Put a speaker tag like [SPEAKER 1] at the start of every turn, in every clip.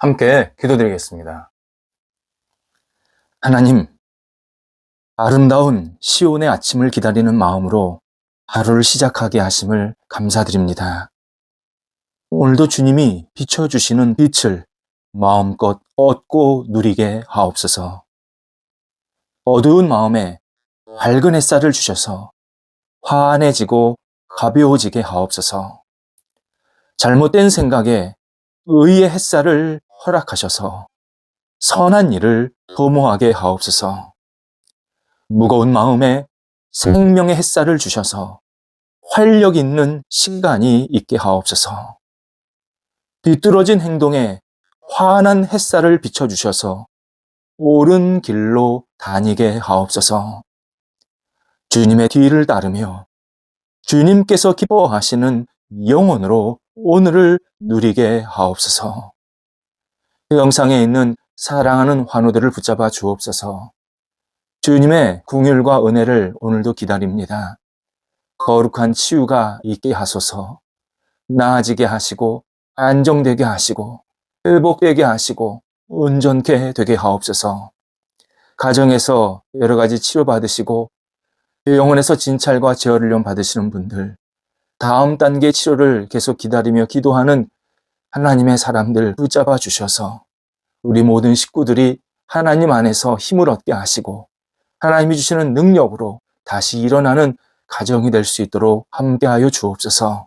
[SPEAKER 1] 함께 기도드리겠습니다. 하나님, 아름다운 시온의 아침을 기다리는 마음으로 하루를 시작하게 하심을 감사드립니다. 오늘도 주님이 비춰주시는 빛을 마음껏 얻고 누리게 하옵소서. 어두운 마음에 밝은 햇살을 주셔서 환해지고 가벼워지게 하옵소서. 잘못된 생각에 의의 햇살을 허락하셔서 선한 일을 도모하게 하옵소서. 무거운 마음에 생명의 햇살을 주셔서 활력 있는 시간이 있게 하옵소서. 비뚤어진 행동에 환한 햇살을 비춰주셔서 옳은 길로 다니게 하옵소서. 주님의 뒤를 따르며 주님께서 기뻐하시는 영혼으로 오늘을 누리게 하옵소서. 영상에 있는 사랑하는 환우들을 붙잡아 주옵소서. 주님의 긍휼과 은혜를 오늘도 기다립니다. 거룩한 치유가 있게 하소서. 나아지게 하시고 안정되게 하시고 회복되게 하시고 온전케 되게 하옵소서. 가정에서 여러 가지 치료받으시고 영혼에서 진찰과 재활훈련 받으시는 분들, 다음 단계 치료를 계속 기다리며 기도하는 하나님의 사람들 붙잡아 주셔서 우리 모든 식구들이 하나님 안에서 힘을 얻게 하시고 하나님이 주시는 능력으로 다시 일어나는 가정이 될 수 있도록 함께하여 주옵소서.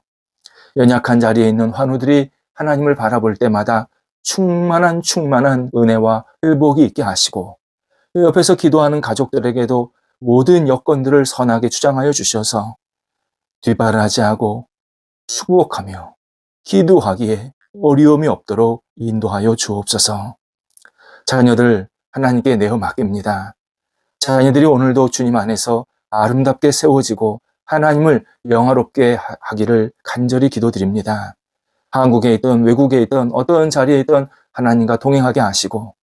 [SPEAKER 1] 연약한 자리에 있는 환우들이 하나님을 바라볼 때마다 충만한 은혜와 회복이 있게 하시고 옆에서 기도하는 가족들에게도 모든 여건들을 선하게 주장하여 주셔서 뒷바라지 하고 축복하며 기도하기에 어려움이 없도록 인도하여 주옵소서. 자녀들 하나님께 내어 맡깁니다. 자녀들이 오늘도 주님 안에서 아름답게 세워지고 하나님을 영화롭게 하기를 간절히 기도드립니다. 한국에 있든 외국에 있든 어떤 자리에 있든 하나님과 동행하게 하시고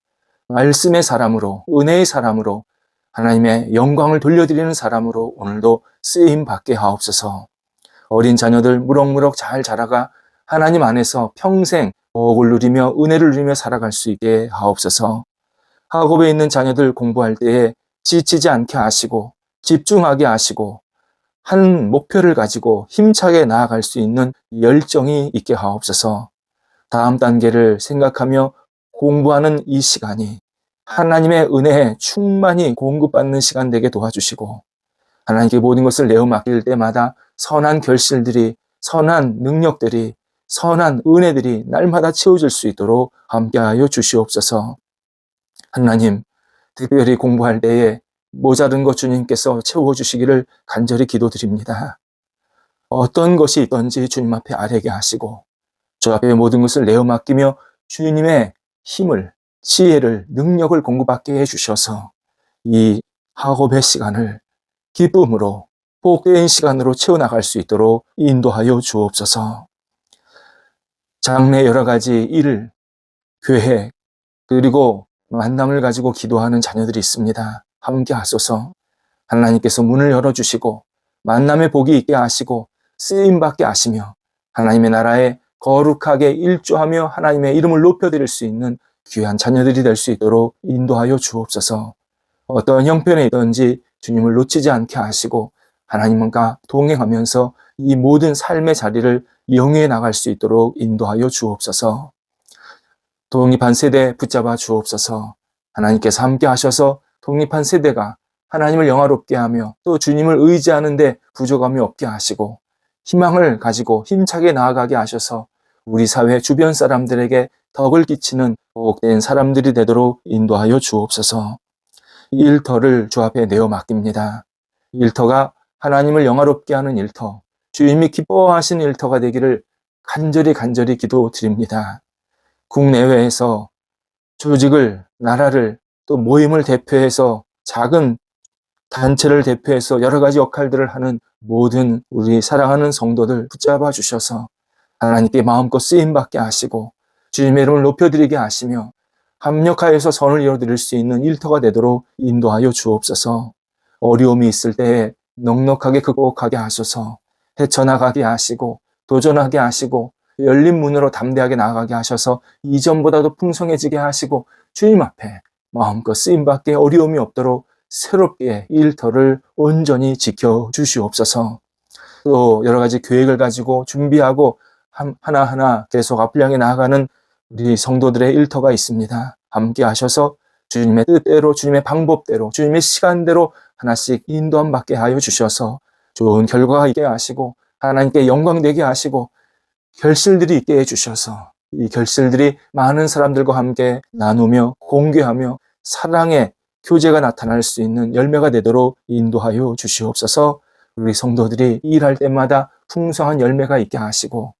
[SPEAKER 1] 말씀의 사람으로 은혜의 사람으로 하나님의 영광을 돌려드리는 사람으로 오늘도 쓰임 받게 하옵소서. 어린 자녀들 무럭무럭 잘 자라가 하나님 안에서 평생 복을 누리며 은혜를 누리며 살아갈 수 있게 하옵소서. 학업에 있는 자녀들 공부할 때에 지치지 않게 하시고 집중하게 하시고 한 목표를 가지고 힘차게 나아갈 수 있는 열정이 있게 하옵소서. 다음 단계를 생각하며 공부하는 이 시간이 하나님의 은혜에 충만히 공급받는 시간 되게 도와주시고 하나님께 모든 것을 내어 맡길 때마다 선한 결실들이, 선한 능력들이, 선한 은혜들이 날마다 채워질 수 있도록 함께하여 주시옵소서. 하나님, 특별히 공부할 때에 모자른 것 주님께서 채워주시기를 간절히 기도드립니다. 어떤 것이 있든지 주님 앞에 아뢰게 하시고 주 앞에 모든 것을 내어 맡기며 주님의 힘을, 지혜를, 능력을 공급받게 해주셔서 이 학업의 시간을 기쁨으로 복된 시간으로 채워나갈 수 있도록 인도하여 주옵소서. 장래 여러 가지 일, 계획, 그리고 만남을 가지고 기도하는 자녀들이 있습니다. 함께 하소서. 하나님께서 문을 열어주시고 만남의 복이 있게 하시고 쓰임받게 하시며 하나님의 나라에 거룩하게 일조하며 하나님의 이름을 높여드릴 수 있는 귀한 자녀들이 될 수 있도록 인도하여 주옵소서. 어떤 형편에 있든지 주님을 놓치지 않게 하시고 하나님과 동행하면서 이 모든 삶의 자리를 영위해 나갈 수 있도록 인도하여 주옵소서. 독립한 세대 붙잡아 주옵소서. 하나님께서 함께 하셔서 독립한 세대가 하나님을 영화롭게 하며 또 주님을 의지하는데 부족함이 없게 하시고 희망을 가지고 힘차게 나아가게 하셔서 우리 사회 주변 사람들에게 덕을 끼치는 복된 사람들이 되도록 인도하여 주옵소서. 이 일터를 주 앞에 내어 맡깁니다. 일터가 하나님을 영화롭게 하는 일터, 주님이 기뻐하시는 일터가 되기를 간절히 기도드립니다. 국내외에서 조직을, 나라를, 또 모임을 대표해서 작은 단체를 대표해서 여러 가지 역할들을 하는 모든 우리 사랑하는 성도들 붙잡아 주셔서 하나님께 마음껏 쓰임받게 하시고 주님의 이름을 높여드리게 하시며 합력하여서 선을 이루어드릴 수 있는 일터가 되도록 인도하여 주옵소서. 어려움이 있을 때에 넉넉하게 극복하게 하소서. 헤쳐나가게 하시고 도전하게 하시고 열린 문으로 담대하게 나아가게 하셔서 이전보다도 풍성해지게 하시고 주님 앞에 마음껏 쓰임받게 어려움이 없도록 새롭게 일터를 온전히 지켜주시옵소서. 또 여러 가지 계획을 가지고 준비하고 하나하나 계속 앞을 향해 나아가는 우리 성도들의 일터가 있습니다. 함께 하셔서 주님의 뜻대로, 주님의 방법대로, 주님의 시간대로 하나씩 인도함 받게 하여 주셔서 좋은 결과가 있게 하시고 하나님께 영광 되게 하시고 결실들이 있게 해주셔서 이 결실들이 많은 사람들과 함께 나누며 공개하며 사랑의 교제가 나타날 수 있는 열매가 되도록 인도하여 주시옵소서. 우리 성도들이 일할 때마다 풍성한 열매가 있게 하시고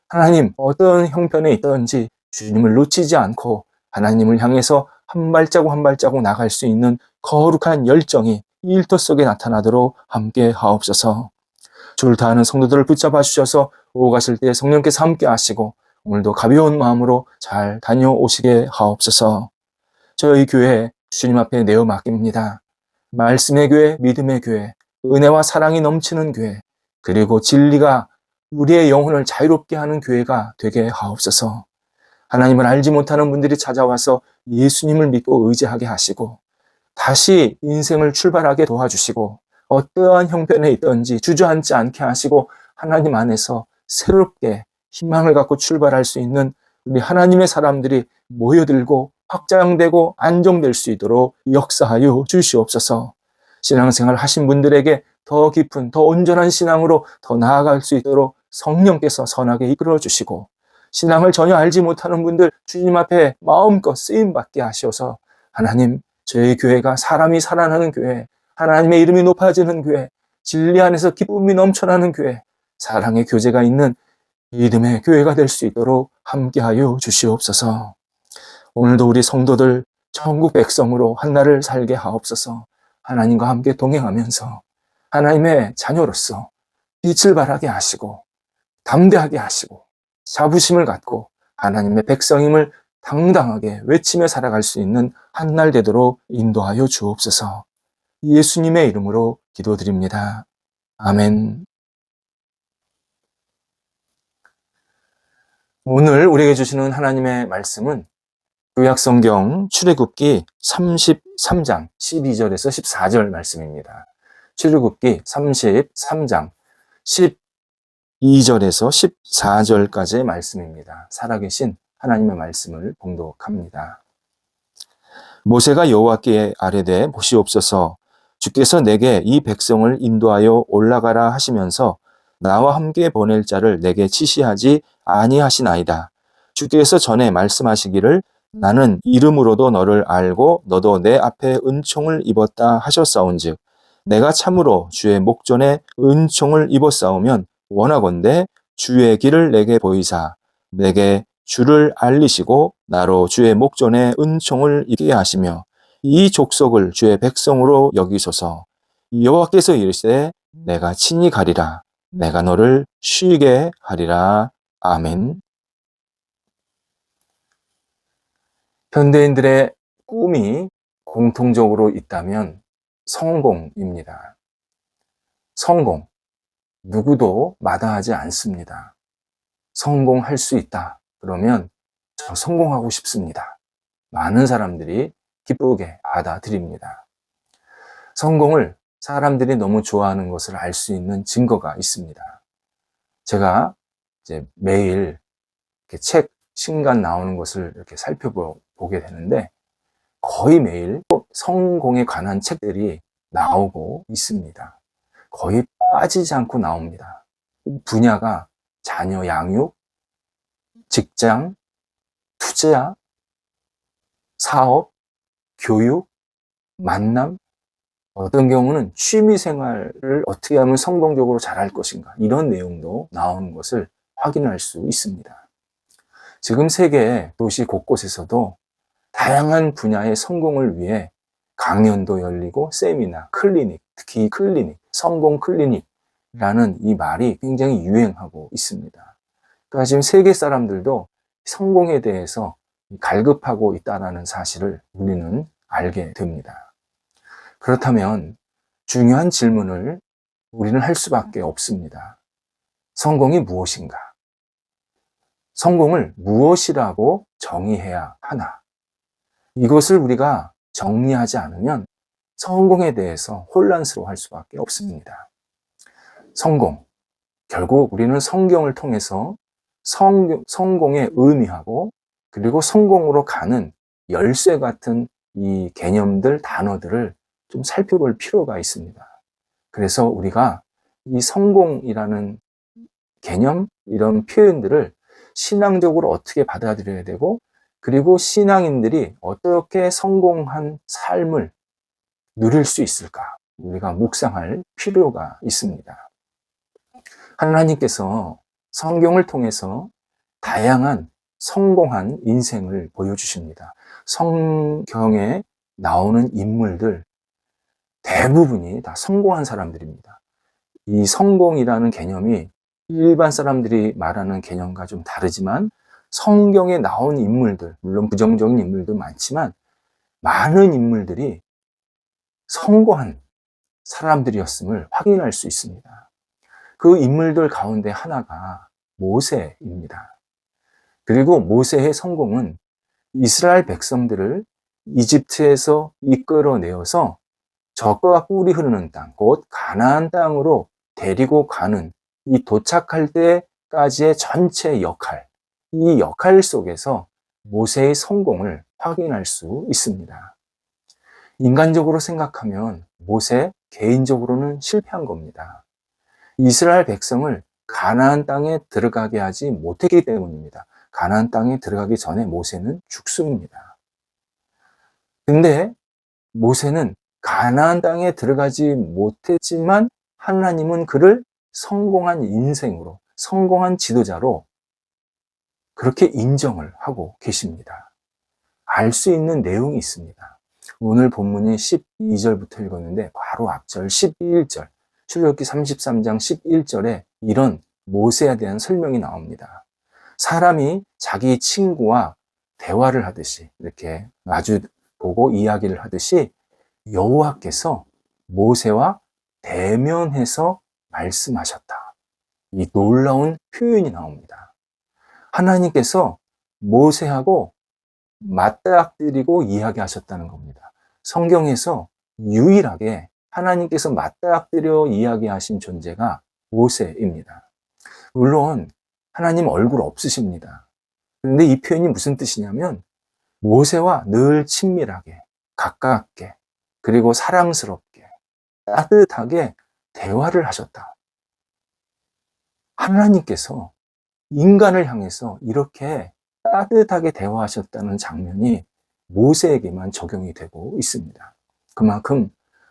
[SPEAKER 1] 하나님 어떤 형편에 있든지 주님을 놓치지 않고 하나님을 향해서 한 발자국 한 발자국 나갈 수 있는 거룩한 열정이 일터 속에 나타나도록 함께 하옵소서. 주를 다하는 성도들을 붙잡아 주셔서 오고 가실 때 성령께서 함께 하시고 오늘도 가벼운 마음으로 잘 다녀오시게 하옵소서. 저희 교회 주님 앞에 내어 맡깁니다. 말씀의 교회, 믿음의 교회, 은혜와 사랑이 넘치는 교회, 그리고 진리가 우리의 영혼을 자유롭게 하는 교회가 되게 하옵소서. 하나님을 알지 못하는 분들이 찾아와서 예수님을 믿고 의지하게 하시고 다시 인생을 출발하게 도와주시고 어떠한 형편에 있든지 주저앉지 않게 하시고 하나님 안에서 새롭게 희망을 갖고 출발할 수 있는 우리 하나님의 사람들이 모여들고 확장되고 안정될 수 있도록 역사하여 주시옵소서. 신앙생활 하신 분들에게 더 깊은 더 온전한 신앙으로 더 나아갈 수 있도록 성령께서 선하게 이끌어 주시고 신앙을 전혀 알지 못하는 분들 주님 앞에 마음껏 쓰임받게 하셔서 하나님 저희 교회가 사람이 살아나는 교회, 하나님의 이름이 높아지는 교회, 진리 안에서 기쁨이 넘쳐나는 교회, 사랑의 교제가 있는 믿음의 교회가 될 수 있도록 함께하여 주시옵소서. 오늘도 우리 성도들 전국 백성으로 한날을 살게 하옵소서. 하나님과 함께 동행하면서 하나님의 자녀로서 빛을 발하게 하시고 담대하게 하시고 자부심을 갖고 하나님의 백성임을 당당하게 외치며 살아갈 수 있는 한날 되도록 인도하여 주옵소서. 예수님의 이름으로 기도드립니다. 아멘. 오늘 우리에게 주시는 하나님의 말씀은 구약성경 출애굽기 33장 12절에서 14절 말씀입니다. 출애굽기 33장 12절에서 14절까지의 말씀입니다. 살아계신 하나님의 말씀을 봉독합니다. 모세가 여호와께 아뢰되 보시옵소서 주께서 내게 이 백성을 인도하여 올라가라 하시면서 나와 함께 보낼 자를 내게 지시하지 아니하시나이다. 주께서 전에 말씀하시기를 나는 이름으로도 너를 알고 너도 내 앞에 은총을 입었다 하셨사온즉 내가 참으로 주의 목전에 은총을 입었사오면 원하건대 주의 길을 내게 보이사 내게 주를 알리시고 나로 주의 목전에 은총을 입게 하시며 이 족속을 주의 백성으로 여기소서. 여호와께서 이르시되 내가 친히 가리라 내가 너를 쉬게 하리라. 아멘. 현대인들의 꿈이 공통적으로 있다면 성공입니다. 성공. 누구도 마다하지 않습니다. 성공할 수 있다. 그러면 저 성공하고 싶습니다. 많은 사람들이 기쁘게 받아들입니다. 성공을 사람들이 너무 좋아하는 것을 알 수 있는 증거가 있습니다. 제가 이제 매일 이렇게 책, 신간 나오는 것을 이렇게 살펴보게 되는데 거의 매일 성공에 관한 책들이 나오고 있습니다. 거의 빠지지 않고 나옵니다. 분야가 자녀 양육, 직장, 투자, 사업, 교육, 만남, 어떤 경우는 취미생활을 어떻게 하면 성공적으로 잘할 것인가 이런 내용도 나오는 것을 확인할 수 있습니다. 지금 세계 도시 곳곳에서도 다양한 분야의 성공을 위해 강연도 열리고 세미나, 클리닉, 특히 클리닉, 성공 클리닉이라는 이 말이 굉장히 유행하고 있습니다. 그러니까 지금 세계 사람들도 성공에 대해서 갈급하고 있다는 사실을 우리는 알게 됩니다. 그렇다면 중요한 질문을 우리는 할 수밖에 없습니다. 성공이 무엇인가? 성공을 무엇이라고 정의해야 하나? 이것을 우리가 정리하지 않으면 성공에 대해서 혼란스러워할 수밖에 없습니다. 성공. 결국 우리는 성경을 통해서 성공의 의미하고 그리고 성공으로 가는 열쇠 같은 이 개념들, 단어들을 좀 살펴볼 필요가 있습니다. 그래서 우리가 이 성공이라는 개념, 이런 표현들을 신앙적으로 어떻게 받아들여야 되고, 그리고 신앙인들이 어떻게 성공한 삶을 누릴 수 있을까? 우리가 묵상할 필요가 있습니다. 하나님께서 성경을 통해서 다양한 성공한 인생을 보여주십니다. 성경에 나오는 인물들 대부분이 다 성공한 사람들입니다. 이 성공이라는 개념이 일반 사람들이 말하는 개념과 좀 다르지만 성경에 나온 인물들, 물론 부정적인 인물도 많지만 많은 인물들이 성공한 사람들이었음을 확인할 수 있습니다. 그 인물들 가운데 하나가 모세입니다. 그리고 모세의 성공은 이스라엘 백성들을 이집트에서 이끌어내어서 젖과 꿀이 흐르는 땅, 곧 가나안 땅으로 데리고 가는 이 도착할 때까지의 전체 역할, 이 역할 속에서 모세의 성공을 확인할 수 있습니다. 인간적으로 생각하면 모세 개인적으로는 실패한 겁니다. 이스라엘 백성을 가나안 땅에 들어가게 하지 못했기 때문입니다. 가나안 땅에 들어가기 전에 모세는 죽습니다. 근데 모세는 가나안 땅에 들어가지 못했지만 하나님은 그를 성공한 인생으로, 성공한 지도자로 그렇게 인정을 하고 계십니다. 알 수 있는 내용이 있습니다. 오늘 본문이 12절부터 읽었는데 바로 앞절 11절, 출애굽기 33장 11절에 이런 모세에 대한 설명이 나옵니다. 사람이 자기 친구와 대화를 하듯이 이렇게 마주 보고 이야기를 하듯이 여호와께서 모세와 대면해서 말씀하셨다. 이 놀라운 표현이 나옵니다. 하나님께서 모세하고 맞닥뜨리고 이야기하셨다는 겁니다. 성경에서 유일하게 하나님께서 맞닥뜨려 이야기하신 존재가 모세입니다. 물론 하나님 얼굴 없으십니다. 그런데 이 표현이 무슨 뜻이냐면 모세와 늘 친밀하게, 가깝게, 그리고 사랑스럽게, 따뜻하게 대화를 하셨다. 하나님께서 인간을 향해서 이렇게 따뜻하게 대화하셨다는 장면이 모세에게만 적용이 되고 있습니다. 그만큼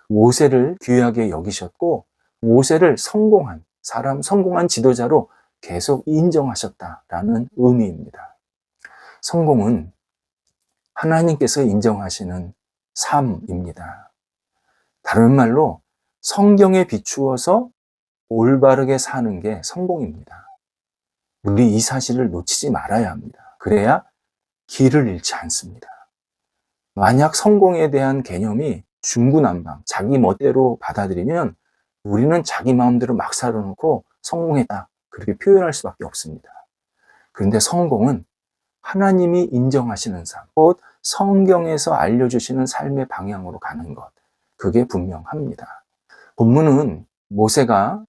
[SPEAKER 1] 모세를 귀하게 여기셨고 모세를 성공한 사람, 성공한 지도자로 계속 인정하셨다라는 의미입니다. 성공은 하나님께서 인정하시는 삶입니다. 다른 말로 성경에 비추어서 올바르게 사는 게 성공입니다. 우리 이 사실을 놓치지 말아야 합니다. 그래야 길을 잃지 않습니다. 만약 성공에 대한 개념이 중구난방, 자기 멋대로 받아들이면 우리는 자기 마음대로 막 살아놓고 성공했다, 그렇게 표현할 수밖에 없습니다. 그런데 성공은 하나님이 인정하시는 삶, 곧 성경에서 알려주시는 삶의 방향으로 가는 것, 그게 분명합니다. 본문은 모세가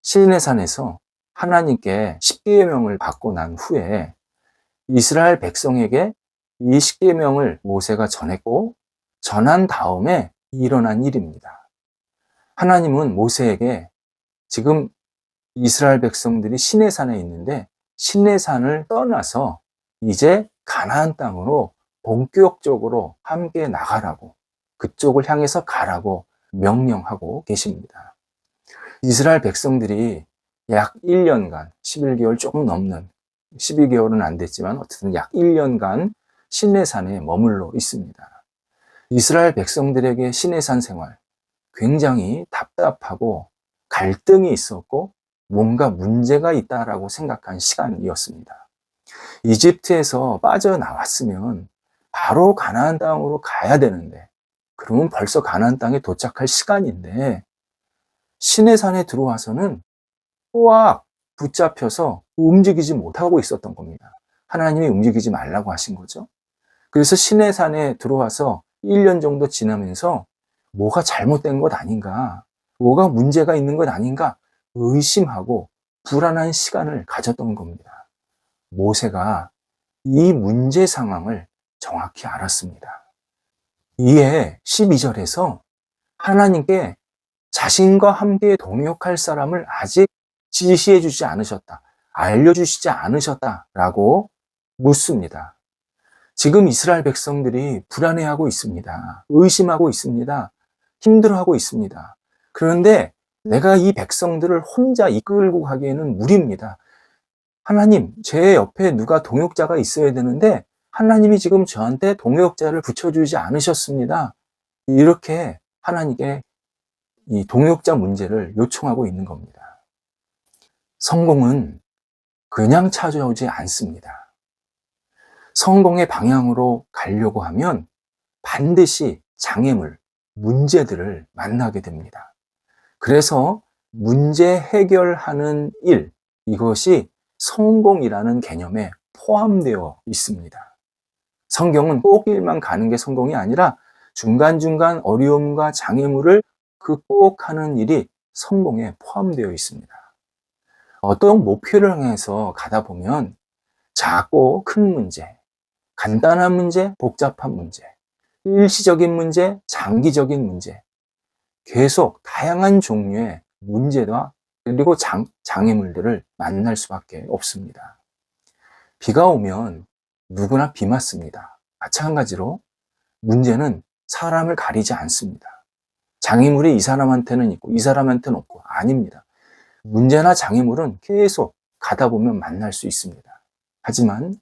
[SPEAKER 1] 시내산에서 하나님께 십계명을 받고 난 후에 이스라엘 백성에게 이 십계명을 모세가 전했고 전한 다음에 일어난 일입니다. 하나님은 모세에게 지금 이스라엘 백성들이 시내산에 있는데 시내산을 떠나서 이제 가나안 땅으로 본격적으로 함께 나가라고, 그쪽을 향해서 가라고 명령하고 계십니다. 이스라엘 백성들이 약 1년간, 11개월 조금 넘는, 12개월은 안 됐지만 어쨌든 약 1년간 시내산에 머물러 있습니다. 이스라엘 백성들에게 시내산 생활 굉장히 답답하고 갈등이 있었고 뭔가 문제가 있다라고 생각한 시간이었습니다. 이집트에서 빠져나왔으면 바로 가나안 땅으로 가야 되는데, 그러면 벌써 가나안 땅에 도착할 시간인데 시내산에 들어와서는 꽉 붙잡혀서 움직이지 못하고 있었던 겁니다. 하나님이 움직이지 말라고 하신 거죠. 그래서 시내산에 들어와서 1년 정도 지나면서 뭐가 잘못된 것 아닌가, 뭐가 문제가 있는 것 아닌가 의심하고 불안한 시간을 가졌던 겁니다. 모세가 이 문제 상황을 정확히 알았습니다. 이에 12절에서 하나님께 자신과 함께 동역할 사람을 아직 지시해 주지 않으셨다, 알려주시지 않으셨다라고 묻습니다. 지금 이스라엘 백성들이 불안해하고 있습니다. 의심하고 있습니다. 힘들어하고 있습니다. 그런데 내가 이 백성들을 혼자 이끌고 가기에는 무리입니다. 하나님, 제 옆에 누가 동역자가 있어야 되는데 하나님이 지금 저한테 동역자를 붙여주지 않으셨습니다. 이렇게 하나님께 이 동역자 문제를 요청하고 있는 겁니다. 성공은 그냥 찾아오지 않습니다. 성공의 방향으로 가려고 하면 반드시 장애물, 문제들을 만나게 됩니다. 그래서 문제 해결하는 일, 이것이 성공이라는 개념에 포함되어 있습니다. 성경은 꼭 일만 가는 게 성공이 아니라 중간중간 어려움과 장애물을 극복하는 일이 성공에 포함되어 있습니다. 어떤 목표를 향해서 가다 보면 작고 큰 문제, 간단한 문제, 복잡한 문제, 일시적인 문제, 장기적인 문제, 계속 다양한 종류의 문제와 그리고 장애물들을 만날 수밖에 없습니다. 비가 오면 누구나 비 맞습니다. 마찬가지로 문제는 사람을 가리지 않습니다. 장애물이 이 사람한테는 있고 이 사람한테는 없고 아닙니다. 문제나 장애물은 계속 가다 보면 만날 수 있습니다. 하지만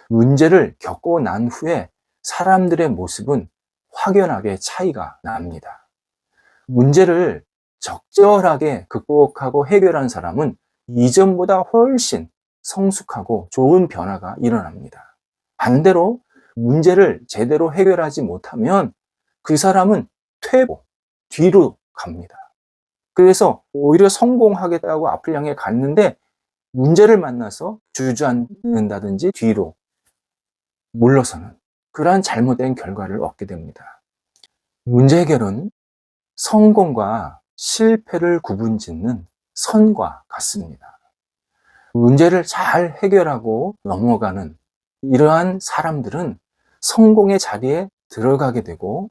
[SPEAKER 1] 문제를 겪고 난 후에 사람들의 모습은 확연하게 차이가 납니다. 문제를 적절하게 극복하고 해결한 사람은 이전보다 훨씬 성숙하고 좋은 변화가 일어납니다. 반대로 문제를 제대로 해결하지 못하면 그 사람은 퇴보, 뒤로 갑니다. 그래서 오히려 성공하겠다고 앞을 향해 갔는데 문제를 만나서 주저앉는다든지 뒤로 물러서는 그러한 잘못된 결과를 얻게 됩니다. 문제 해결은 성공과 실패를 구분짓는 선과 같습니다. 문제를 잘 해결하고 넘어가는 이러한 사람들은 성공의 자리에 들어가게 되고,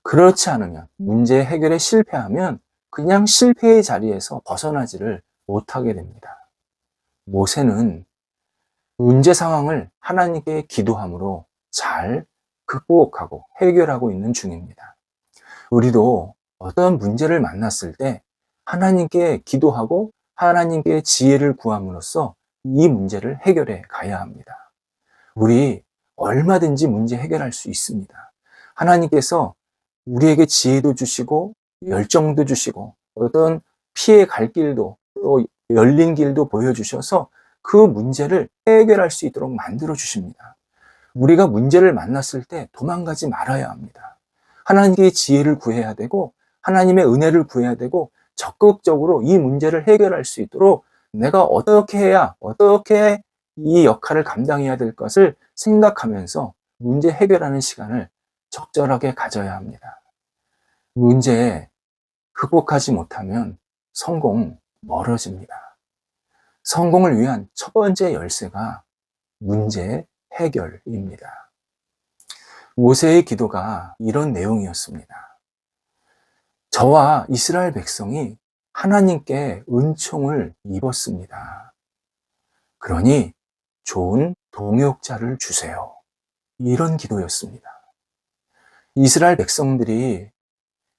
[SPEAKER 1] 그렇지 않으면 문제 해결에 실패하면 그냥 실패의 자리에서 벗어나지를 못하게 됩니다. 모세는 문제 상황을 하나님께 기도함으로 잘 극복하고 해결하고 있는 중입니다. 우리도 어떤 문제를 만났을 때 하나님께 기도하고 하나님께 지혜를 구함으로써 이 문제를 해결해 가야 합니다. 우리 얼마든지 문제 해결할 수 있습니다. 하나님께서 우리에게 지혜도 주시고 열정도 주시고 어떤 피해 갈 길도 또 열린 길도 보여주셔서 그 문제를 해결할 수 있도록 만들어 주십니다. 우리가 문제를 만났을 때 도망가지 말아야 합니다. 하나님께 지혜를 구해야 되고 하나님의 은혜를 구해야 되고 적극적으로 이 문제를 해결할 수 있도록 내가 어떻게 해야 어떻게 이 역할을 감당해야 될 것을 생각하면서 문제 해결하는 시간을 적절하게 가져야 합니다. 문제 극복하지 못하면 성공 멀어집니다. 성공을 위한 첫 번째 열쇠가 문제 해결입니다. 모세의 기도가 이런 내용이었습니다. 저와 이스라엘 백성이 하나님께 은총을 입었습니다. 그러니 좋은 동역자를 주세요. 이런 기도였습니다. 이스라엘 백성들이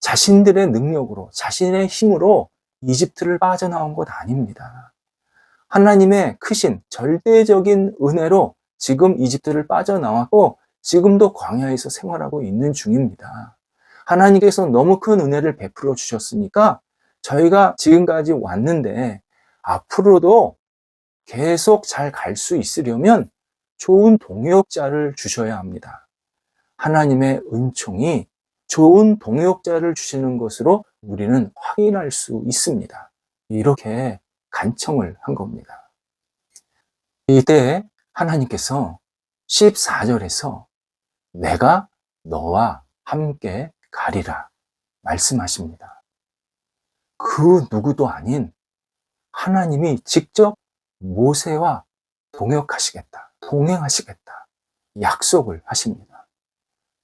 [SPEAKER 1] 자신들의 능력으로, 자신의 힘으로 이집트를 빠져나온 것 아닙니다. 하나님의 크신 절대적인 은혜로 지금 이집트를 빠져나왔고 지금도 광야에서 생활하고 있는 중입니다. 하나님께서 너무 큰 은혜를 베풀어 주셨으니까 저희가 지금까지 왔는데 앞으로도 계속 잘 갈 수 있으려면 좋은 동역자를 주셔야 합니다. 하나님의 은총이 좋은 동역자를 주시는 것으로 우리는 확인할 수 있습니다. 이렇게 간청을 한 겁니다. 이때 하나님께서 14절에서 내가 너와 함께 가리라 말씀하십니다. 그 누구도 아닌 하나님이 직접 모세와 동행하시겠다 약속을 하십니다.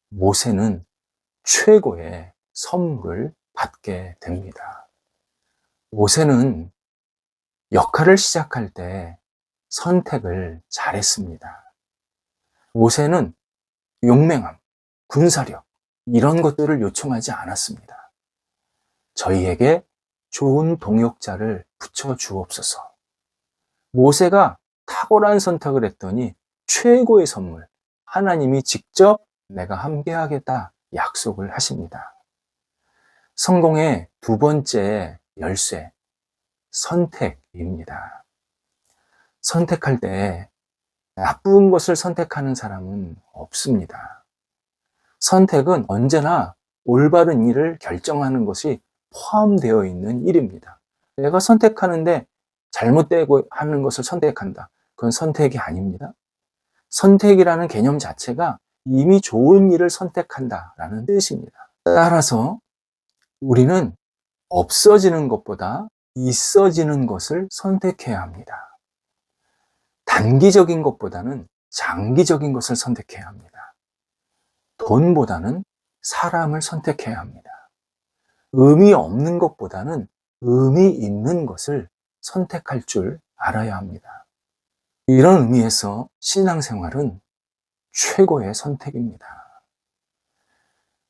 [SPEAKER 1] 모세는 최고의 선물을 받게 됩니다. 모세는 역할을 시작할 때 선택을 잘했습니다. 모세는 용맹함, 군사력 이런 것들을 요청하지 않았습니다. 저희에게 좋은 동역자를 붙여 주옵소서. 모세가 탁월한 선택을 했더니 최고의 선물, 하나님이 직접 내가 함께하겠다 약속을 하십니다. 성공의 두 번째 열쇠, 선택입니다. 선택할 때 나쁜 것을 선택하는 사람은 없습니다. 선택은 언제나 올바른 일을 결정하는 것이 포함되어 있는 일입니다. 내가 선택하는데 잘못되고 하는 것을 선택한다. 그건 선택이 아닙니다. 선택이라는 개념 자체가 이미 좋은 일을 선택한다라는 뜻입니다. 따라서 우리는 없어지는 것보다 있어지는 것을 선택해야 합니다. 단기적인 것보다는 장기적인 것을 선택해야 합니다. 돈보다는 사람을 선택해야 합니다. 의미 없는 것보다는 의미 있는 것을 선택할 줄 알아야 합니다. 이런 의미에서 신앙생활은 최고의 선택입니다.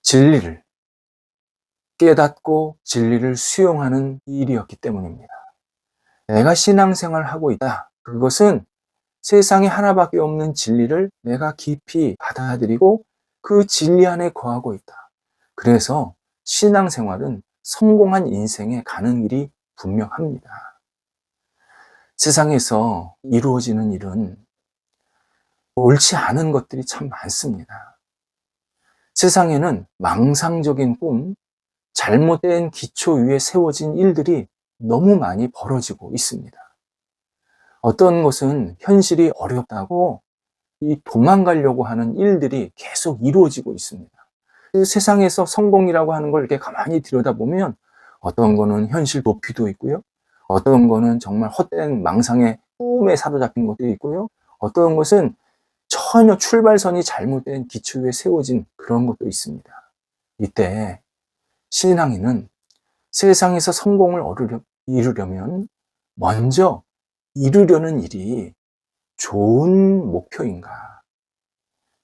[SPEAKER 1] 진리를 깨닫고 진리를 수용하는 일이었기 때문입니다. 내가 신앙생활을 하고 있다. 그것은 세상에 하나밖에 없는 진리를 내가 깊이 받아들이고 그 진리 안에 거하고 있다. 그래서 신앙생활은 성공한 인생에 가는 길이 분명합니다. 세상에서 이루어지는 일은 옳지 않은 것들이 참 많습니다. 세상에는 망상적인 꿈, 잘못된 기초 위에 세워진 일들이 너무 많이 벌어지고 있습니다. 어떤 것은 현실이 어렵다고 도망가려고 하는 일들이 계속 이루어지고 있습니다. 세상에서 성공이라고 하는 걸 이렇게 가만히 들여다보면 어떤 거는 현실 도피도 있고요. 어떤 거는 정말 헛된 망상의 꿈에 사로잡힌 것도 있고요. 어떤 것은 전혀 출발선이 잘못된 기초 위에 세워진 그런 것도 있습니다. 이때 신앙인은 세상에서 성공을 이루려면 먼저 이루려는 일이 좋은 목표인가,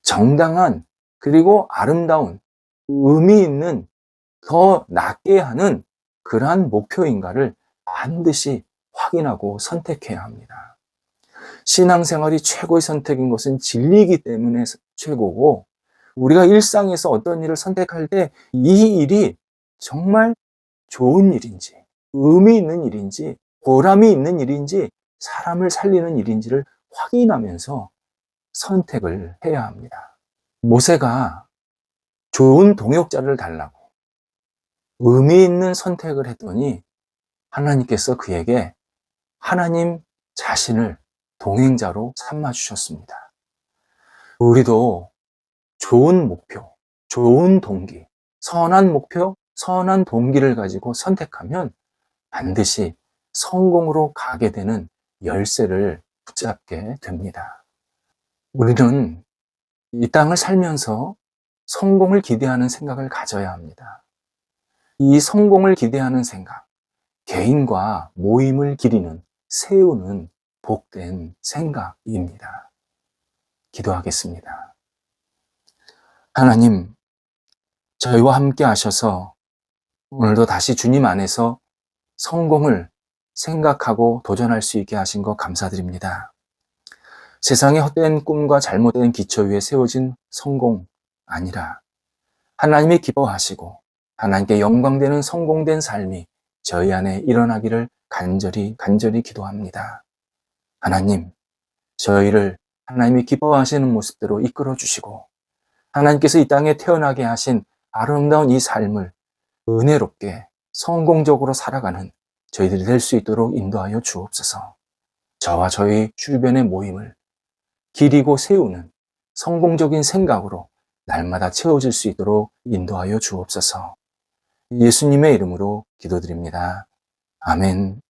[SPEAKER 1] 정당한 그리고 아름다운 의미 있는 더 낫게 하는 그러한 목표인가를 반드시 확인하고 선택해야 합니다. 신앙생활이 최고의 선택인 것은 진리이기 때문에 최고고, 우리가 일상에서 어떤 일을 선택할 때 이 일이 정말 좋은 일인지, 의미 있는 일인지, 보람이 있는 일인지, 사람을 살리는 일인지를 확인하면서 선택을 해야 합니다. 모세가 좋은 동역자를 달라고 의미 있는 선택을 했더니 하나님께서 그에게 하나님 자신을 동행자로 삼아 주셨습니다. 우리도 좋은 목표, 좋은 동기, 선한 목표, 선한 동기를 가지고 선택하면 반드시 성공으로 가게 되는 열쇠를 붙잡게 됩니다. 우리는 이 땅을 살면서 성공을 기대하는 생각을 가져야 합니다. 이 성공을 기대하는 생각, 개인과 모임을 세우는 복된 생각입니다. 기도하겠습니다. 하나님, 저희와 함께 하셔서 오늘도 다시 주님 안에서 성공을 생각하고 도전할 수 있게 하신 것 감사드립니다. 세상의 헛된 꿈과 잘못된 기초 위에 세워진 성공 아니라 하나님이 기뻐하시고 하나님께 영광되는 성공된 삶이 저희 안에 일어나기를 간절히 기도합니다. 하나님, 저희를 하나님이 기뻐하시는 모습대로 이끌어 주시고 하나님께서 이 땅에 태어나게 하신 아름다운 이 삶을 은혜롭게 성공적으로 살아가는 저희들이 될 수 있도록 인도하여 주옵소서. 저와 저희 주변의 모임을 기리고 세우는 성공적인 생각으로 날마다 채워질 수 있도록 인도하여 주옵소서. 예수님의 이름으로 기도드립니다. 아멘.